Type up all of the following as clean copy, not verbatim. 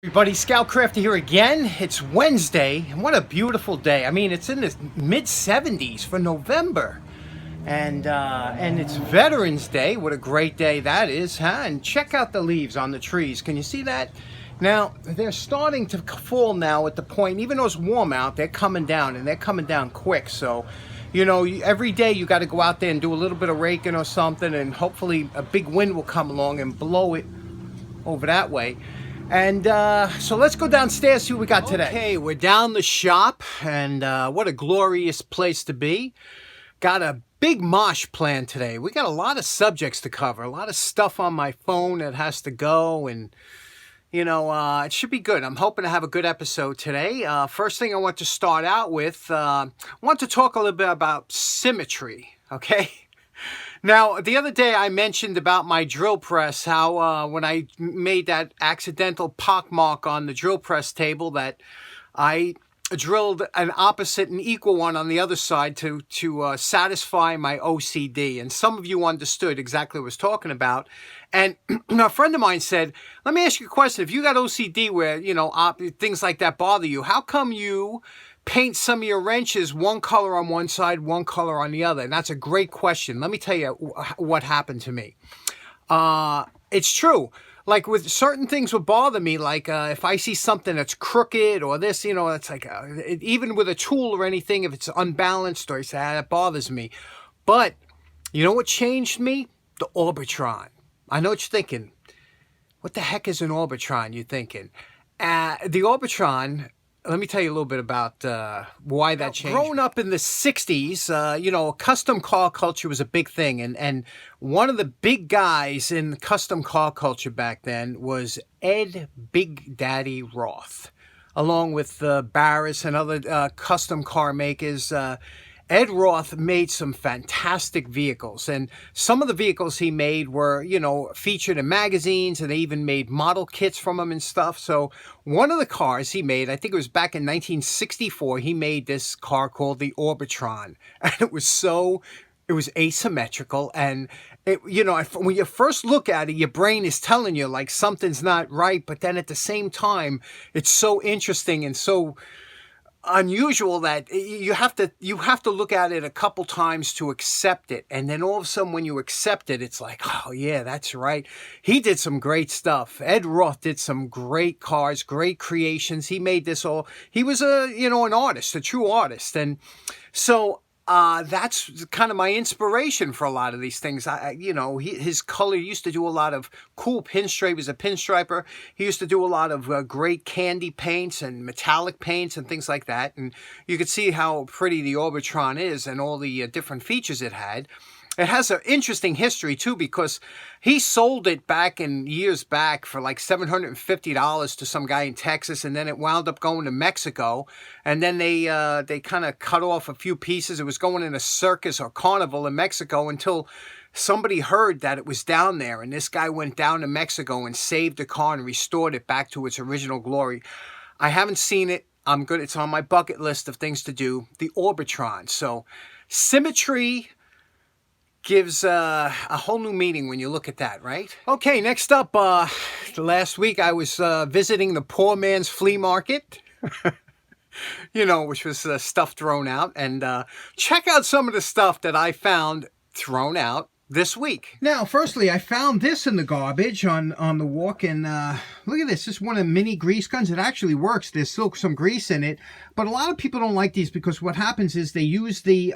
Everybody, Scoutcrafter here again. It's Wednesday, and what a beautiful day. I mean, it's in the mid-70s for November, and it's Veterans Day. What a great day that is, huh? And check out the leaves on the trees. Can you see that? Now, they're starting to fall now at the point, even though it's warm out, they're coming down, and they're coming down quick. So, you know, every day you got to go out there and do a little bit of raking or something, and hopefully a big wind will come along and blow it over that way. And so let's go downstairs, see what we got today. Okay, we're down the shop, and what a glorious place to be. Got a big mosh plan today. We got a lot of subjects to cover, a lot of stuff on my phone that has to go, and you know, it should be good. I'm hoping to have a good episode today. First thing I want to start out with, I want to talk a little bit about symmetry, okay? Now, the other day I mentioned about my drill press, how when I made that accidental pock mark on the drill press table that I drilled an opposite and equal one on the other side to satisfy my OCD. And some of you understood exactly what I was talking about. And a friend of mine said, let me ask you a question. If you got OCD where, you know, things like that bother you, how come you paint some of your wrenches one color on one side, one color on the other? And that's a great question. Let me tell you what happened to me. It's true. Like with certain things would bother me, like if I see something that's crooked or this, you know, it's like, even with a tool or anything, if it's unbalanced or you say, that bothers me. But you know what changed me? The Orbitron. I know what you're thinking. What the heck is an Orbitron, you're thinking? The Orbitron, let me tell you a little bit about why that changed. Growing up in the 60s, you know, custom car culture was a big thing. And one of the big guys in custom car culture back then was Ed Big Daddy Roth, along with Barris and other custom car makers. Ed Roth made some fantastic vehicles, and some of the vehicles he made were, you know, featured in magazines, and they even made model kits from them and stuff. So one of the cars he made, I think it was back in 1964, he made this car called the Orbitron, and it was asymmetrical, and it, you know, when you first look at it, your brain is telling you like something's not right, but then at the same time, it's so interesting and so unusual that you have to look at it a couple times to accept it. And then all of a sudden when you accept it, it's like, oh yeah, that's right. He did some great stuff. Ed Roth did some great cars, great creations. He made this all. He was an artist, a true artist. And so that's kind of my inspiration for a lot of these things. His color, he used to do a lot of cool pinstripe. He was a pinstriper. He used to do a lot of great candy paints and metallic paints and things like that. And you could see how pretty the Orbitron is and all the different features it had. It has an interesting history, too, because he sold it years back for like $750 to some guy in Texas, and then it wound up going to Mexico, and then they kind of cut off a few pieces. It was going in a circus or carnival in Mexico until somebody heard that it was down there, and this guy went down to Mexico and saved the car and restored it back to its original glory. I haven't seen it. I'm good. It's on my bucket list of things to do, the Orbitron. So symmetry gives a whole new meaning when you look at that, right? Okay, next up, last week I was visiting the poor man's flea market, you know, which was stuff thrown out. And check out some of the stuff that I found thrown out this week. Now, firstly, I found this in the garbage on the walk, and look at this. This is one of the mini grease guns. It actually works. There's still some grease in it, but a lot of people don't like these because what happens is they use the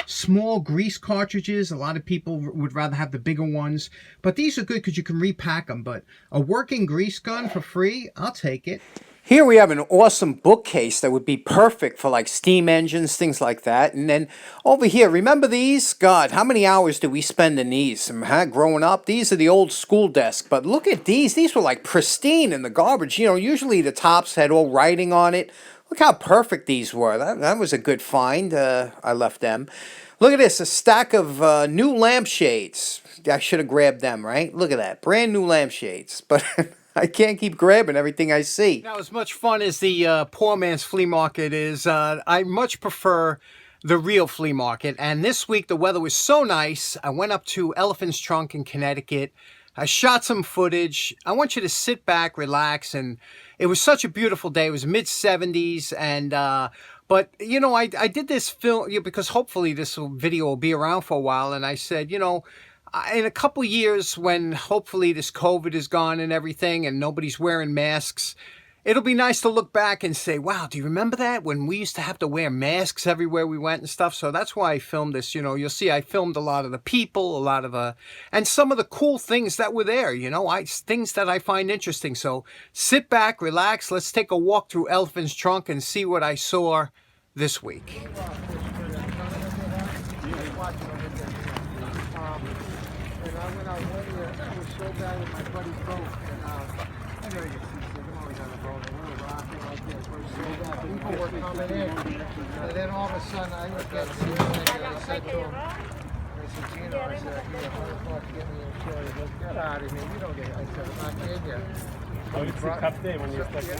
small grease cartridges. A lot of people would rather have the bigger ones, but these are good because you can repack them. But a working grease gun for free, I'll take it. Here we have an awesome bookcase that would be perfect for like steam engines, things like that. And then over here, remember these? God, how many hours did we spend in these? Growing up, these are the old school desk. But look at these. These were like pristine in the garbage. You know, usually the tops had all writing on it. Look how perfect these were. That was a good find. I left them. Look at this, a stack of new lampshades. I should have grabbed them, right? Look at that, brand new lampshades. But I can't keep grabbing everything I see. Now, as much fun as the poor man's flea market is, I much prefer the real flea market. And this week, the weather was so nice. I went up to Elephant's Trunk in Connecticut, I shot some footage. I want you to sit back, relax, and it was such a beautiful day. It was mid-70s, and but you know, I did this film because hopefully this video will be around for a while, and I said, you know, in a couple years when hopefully this COVID is gone and everything, and nobody's wearing masks, it'll be nice to look back and say, wow, do you remember that when we used to have to wear masks everywhere we went and stuff? So that's why I filmed this. You know, you'll see I filmed a lot of the people, a lot of and some of the cool things that were there, you know, things that I find interesting. So sit back, relax. Let's take a walk through Elephant's Trunk and see what I saw this week. And I went out one year, I was so bad with my buddy's boat, and I never get seasick, I'm always on the boat, and we were rocking like this, we were so bad, people were coming in, and then all of a sudden I would get seasick, and I said to him, Gino, I said, I need $100 to get me insured. He goes, get out of here, you don't get it. I said, I'm not kidding you. Oh, it's a tough day when you're stuck in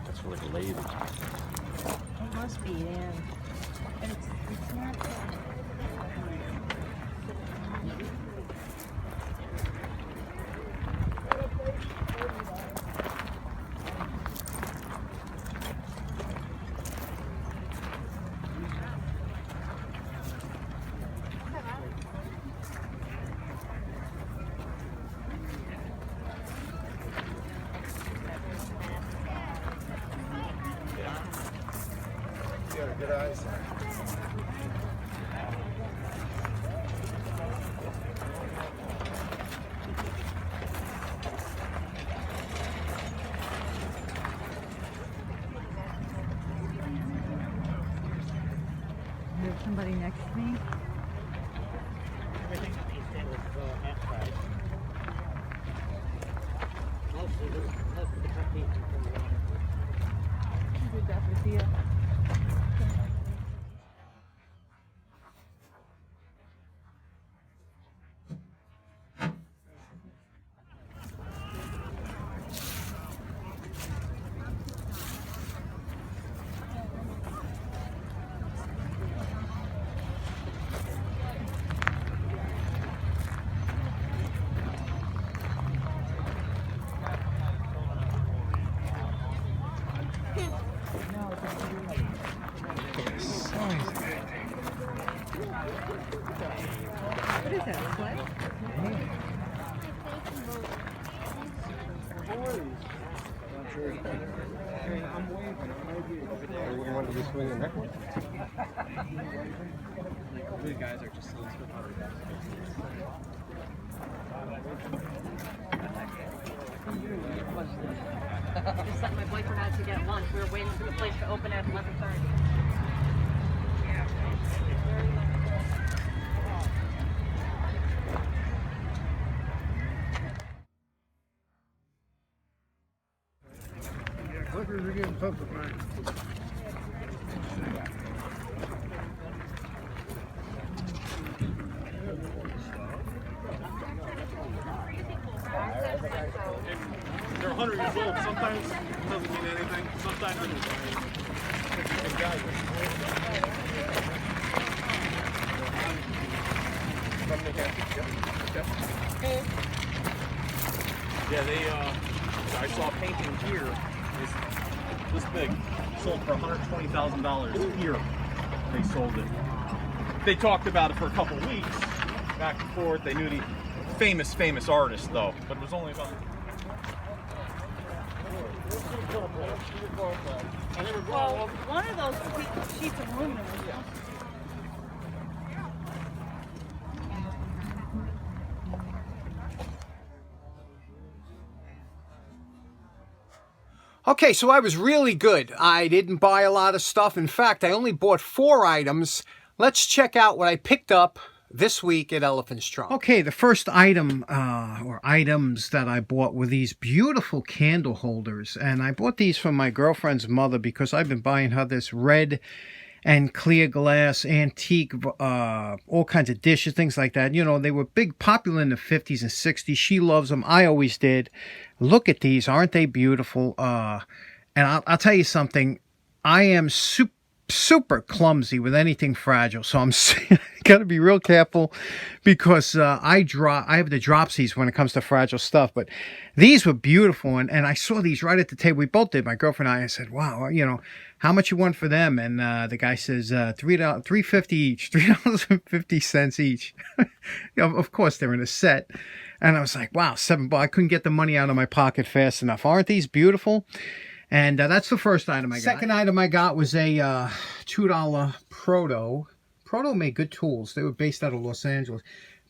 That's really late. It must be, yeah. But it's not bad. You got good eyes. There's somebody next to me. Everything that he's done was half price. Most of the companies from the water. Good job with you. What is that, Flea? I'm waving. Over there. We wanted to swing in there. These guys are just so Just let my boyfriend out to get lunch. We were waiting for the place to open at 11:30. Clippers are getting pumpified. They're 100 years old. Sometimes it doesn't mean anything. Sometimes it Yeah, I saw a painting here. It's this big. Sold for $120,000 here. They sold it. They talked about it for a couple weeks. back and forth. They knew the famous artist though, but it was only about. Well, one of those sheets of aluminum was Okay, so I was really good. I didn't buy a lot of stuff. In fact, I only bought 4 items. Let's check out what I picked up this week at Elephant's Trunk. Okay, the first item or items that I bought were these beautiful candle holders. And I bought these from my girlfriend's mother because I've been buying her this red and clear glass, antique, all kinds of dishes, things like that. You know, they were popular in the 50s and 60s. She loves them. I always did. Look at these. Aren't they beautiful? And I'll tell you something. I am super clumsy with anything fragile. So I'm got to be real careful because I have the dropsies when it comes to fragile stuff. But these were beautiful. And I saw these right at the table. We both did, my girlfriend and I. I said, wow, you know, how much you want for them? And the guy says $3.50 each, $3.50 each. You know, of course, they're in a set. And I was like, wow, $7. I couldn't get the money out of my pocket fast enough. Aren't these beautiful? And that's the first item I got. Second item I got was a $2 Proto. Proto made good tools. They were based out of Los Angeles.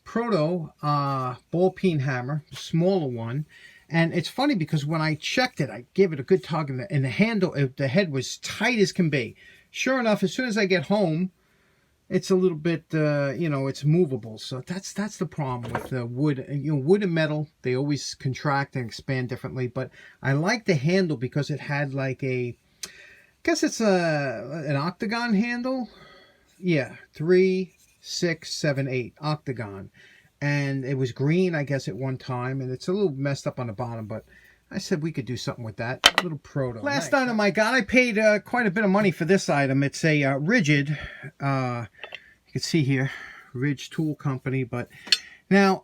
Proto ball peen hammer, smaller one. And it's funny because when I checked it, I gave it a good tug, and the handle, the head was tight as can be. Sure enough, as soon as I get home, it's a little bit, you know, it's movable. So that's the problem with wood. You know, wood and metal, they always contract and expand differently. But I like the handle because it had like I guess it's an octagon handle. Yeah, 3, 6, 7, 8 octagon. And it was green, I guess, at one time. And it's a little messed up on the bottom, but I said we could do something with that. A little Proto. Last item I got, I paid quite a bit of money for this item. It's a Rigid, you can see here, Ridge Tool Company. But now,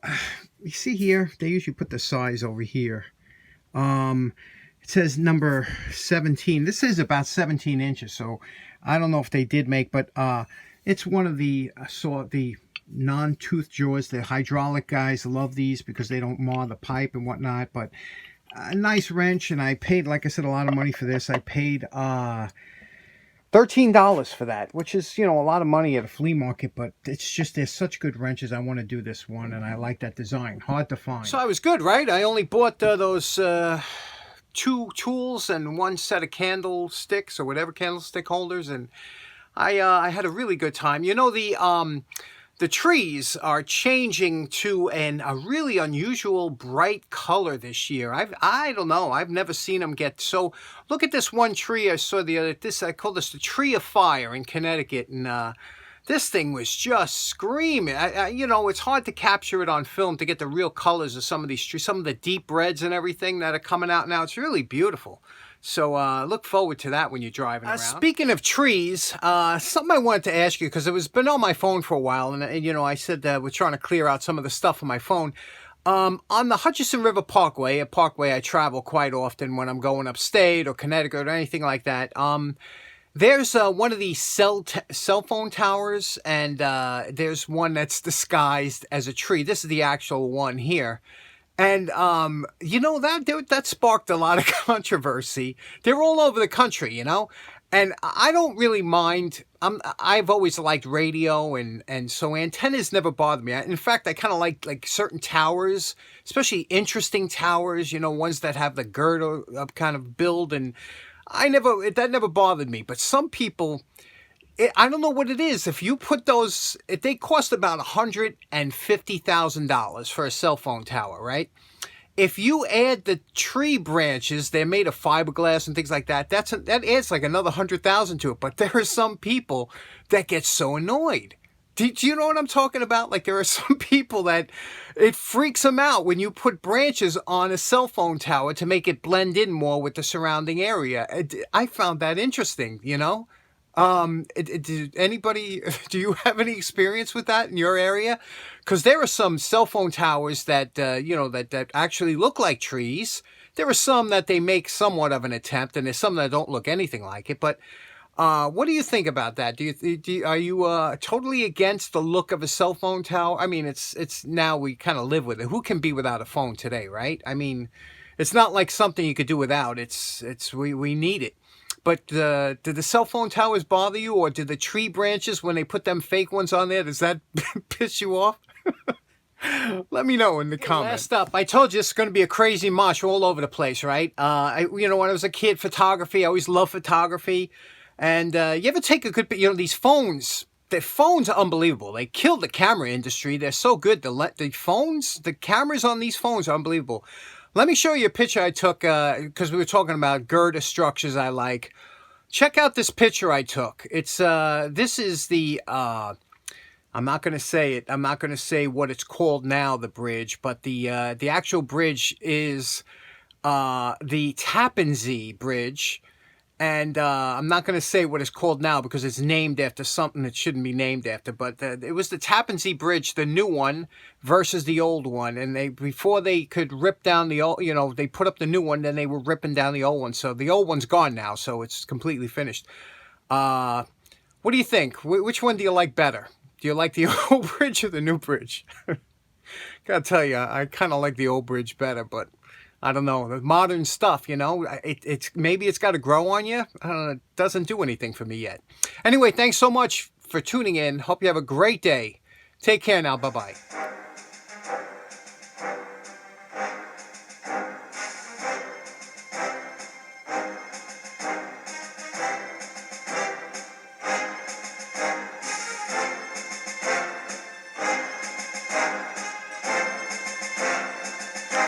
you see here, they usually put the size over here. It says number 17. This is about 17 inches, so I don't know if they did make, but it's one of the the non-tooth jaws. The hydraulic guys love these because they don't mar the pipe and whatnot. But a nice wrench, and I paid, like I said, a lot of money for this. I paid $13 for that, which is, you know, a lot of money at a flea market, but it's just, they're such good wrenches. I want to do this one, and I like that design. Hard to find. So I was good, right? I only bought those 2 tools and 1 set of candlesticks or whatever, candlestick holders, and I had a really good time. You know, the trees are changing to a really unusual bright color this year. I don't know. I've never seen them get so. Look at this one tree I saw the other. I call this the Tree of Fire in Connecticut, and this thing was just screaming. You know, it's hard to capture it on film to get the real colors of some of these trees, some of the deep reds and everything that are coming out now. It's really beautiful. So look forward to that when you're driving around. Speaking of trees, something I wanted to ask you, because it was been on my phone for a while, and you know, I said we're trying to clear out some of the stuff on my phone. On the Hutchinson River Parkway, a parkway I travel quite often when I'm going upstate or Connecticut or anything like that, there's one of these cell phone towers, and there's one that's disguised as a tree. This is the actual one here. And, you know, that sparked a lot of controversy. They're all over the country, you know, and I don't really mind. I've always liked radio, and so antennas never bothered me. In fact, I kind of like certain towers, especially interesting towers, you know, ones that have the girder kind of build, and that never bothered me. But some people, I don't know what it is. If you put those, they cost about $150,000 for a cell phone tower, right? If you add the tree branches, they're made of fiberglass and things like that. That adds like another $100,000 to it. But there are some people that get so annoyed. Do you know what I'm talking about? Like, there are some people that it freaks them out when you put branches on a cell phone tower to make it blend in more with the surrounding area. I found that interesting, you know? Do you have any experience with that in your area? Because there are some cell phone towers that, you know, that actually look like trees. There are some that they make somewhat of an attempt, and there's some that don't look anything like it. But What do you think about that? Are you totally against the look of a cell phone tower? I mean, it's now we kind of live with it. Who can be without a phone today, right? I mean, it's not like something you could do without. We need it. But do the cell phone towers bother you, or do the tree branches when they put them fake ones on there? Does that piss you off? Let me know in the comments. Last up, I told you it's going to be a crazy mosh all over the place, right? When I was a kid, photography. I always loved photography. And you ever take a good, these phones, the phones are unbelievable. They killed the camera industry. They're so good. The cameras on these phones are unbelievable. Let me show you a picture I took, because we were talking about girder structures I like. Check out this picture I took. This is the, I'm not going to say it. I'm not going to say what it's called now, the bridge, but the actual bridge is the Tappan Zee Bridge. And I'm not going to say what it's called now because it's named after something it shouldn't be named after. But it was the Tappan Zee Bridge, the new one, versus the old one. And before they could rip down the old, they put up the new one, then they were ripping down the old one. So the old one's gone now, so it's completely finished. What do you think? Which one do you like better? Do you like the old bridge or the new bridge? Gotta tell you, I kind of like the old bridge better, but I don't know, the modern stuff, maybe it's got to grow on you. I don't know, it doesn't do anything for me yet. Anyway, thanks so much for tuning in. Hope you have a great day. Take care now. Bye-bye.